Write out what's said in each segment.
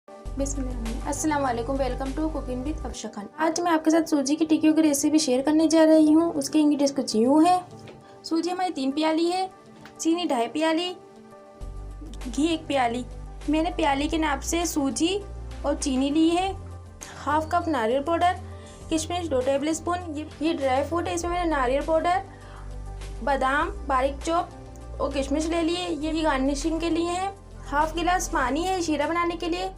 अस्सलाम वालेकुम, welcome to cooking with Afsha Khan. आज मैं आपके साथ सूजी की टिक्कियों की रेसिपी शेयर करने जा रही हूँ। उसके इंग्रेडिएंट्स कुछ यूँ है। सूजी हमारी 3 प्याली है, चीनी 2.5 प्याली, घी 1 प्याली। मैंने प्याली के नाप से सूजी और चीनी ली है। हाफ कप नारियल पाउडर, किशमिश 2 टेबल स्पून। ये ड्राई फ्रूट है, इसमें मैंने नारियल पाउडर, बादाम बारीक चॉप और किशमिश ले लिए। ये गार्निशिंग के लिए है। हाफ गिलास पानी है शीरा बनाने के लिए।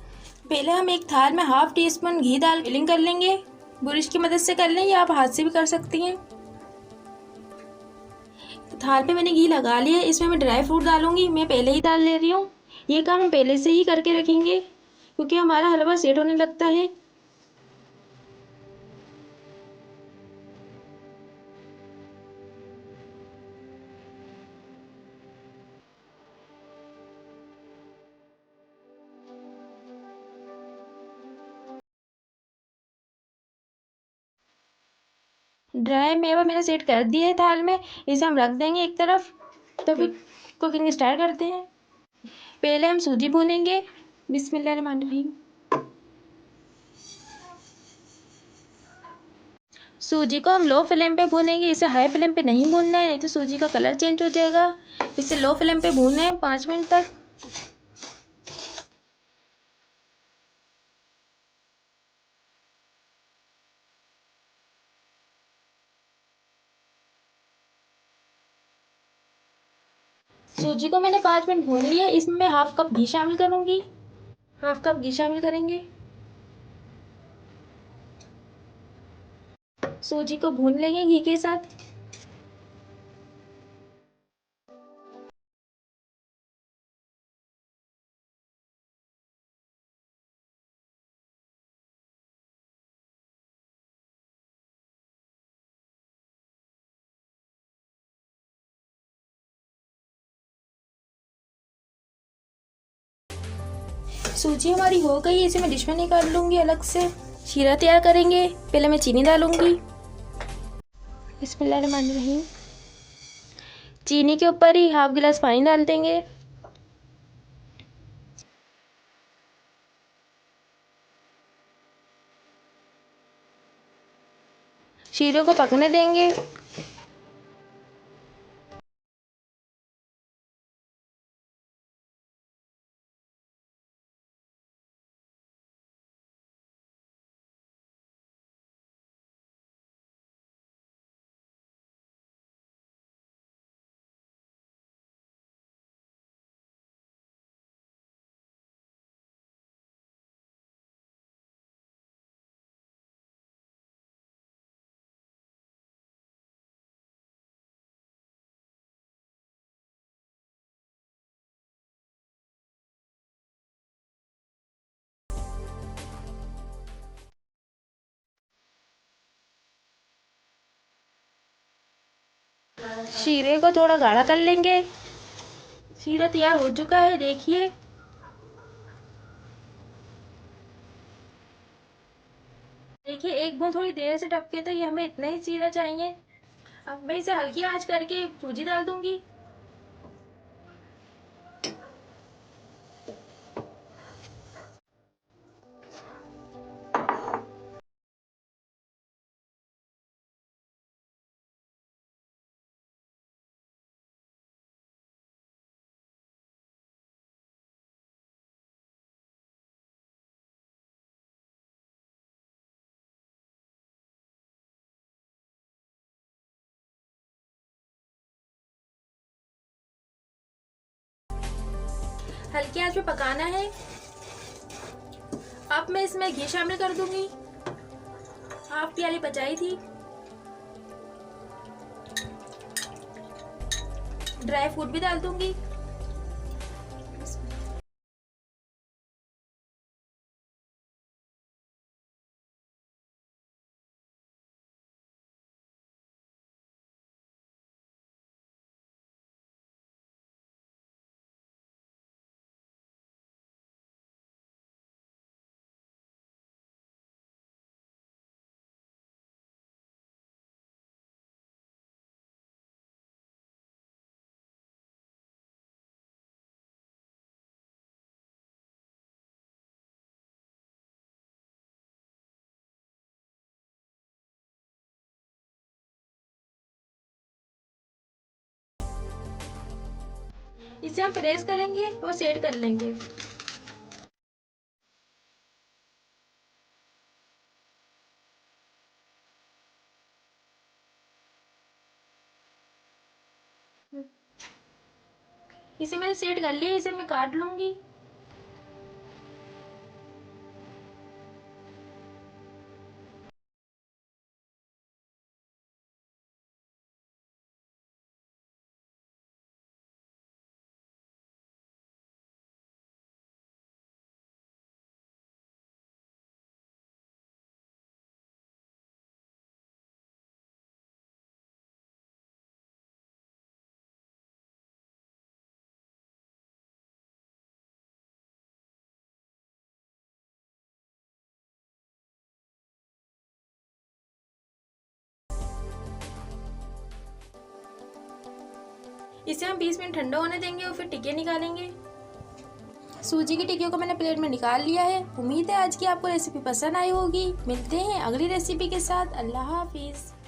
पहले हम एक थाल में हाफ टी स्पून घी डाल फिलिंग कर लेंगे। बुरश की मदद से कर लें या आप हाथ से भी कर सकती हैं। थाल पे मैंने घी लगा लिया। इसमें मैं ड्राई फ्रूट डालूंगी। मैं पहले ही डाल ले रही हूँ। ये काम हम पहले से ही करके रखेंगे क्योंकि हमारा हलवा सेट होने लगता है। ड्राई मेवा मैंने सेट कर दिया है थाल में। इसे हम रख देंगे एक तरफ। तो फिर कुकिंग स्टार्ट करते हैं। पहले हम सूजी भूनेंगे। बिस्मिल्लाहिर्रहमानिर्रहीम। सूजी को हम लो फ्लेम पे भूनेंगे। इसे हाई फ्लेम पे नहीं भूनना है, नहीं तो सूजी का कलर चेंज हो जाएगा। इसे लो फ्लेम पे भूने 5 मिनट तक। सूजी को मैंने 5 मिनट भून लिया। इसमें मैं हाफ कप घी शामिल करूंगी। हाफ कप घी शामिल करेंगे। सूजी को भून लेंगे घी के साथ। सूजी हमारी हो गई है। इसे मैं डिश में निकाल लूंगी अलग से। शीरा तैयार करेंगे। पहले मैं चीनी डालूंगी। बिस्मिल्लाहिर्रहमानिर्रहीम। चीनी के ऊपर ही हाफ गिलास पानी डाल देंगे। शीरे को पकने देंगे। शीरे को थोड़ा गाढ़ा कर लेंगे। शीरा तैयार हो चुका है, देखिए। देखिए एक बूंद थोड़ी देर से टपके तो ये हमें इतना ही शीरा चाहिए। अब मैं इसे हल्की आंच करके सूजी डाल दूंगी। हल्की आंच पे पकाना है। अब मैं इसमें घी शामिल कर दूंगी। हाफ प्याली बचाई थी। ड्राई फ्रूट भी डाल दूंगी। इसे हम प्रेस करेंगे और सेट कर लेंगे। इसे मैंने सेट कर लिया, इसे मैं काट लूंगी। इसे हम 20 मिनट ठंडा होने देंगे और फिर टिक्के निकालेंगे। सूजी की टिक्कियों को मैंने प्लेट में निकाल लिया है। उम्मीद है आज की आपको रेसिपी पसंद आई होगी। मिलते हैं अगली रेसिपी के साथ। अल्लाह हाफिज़।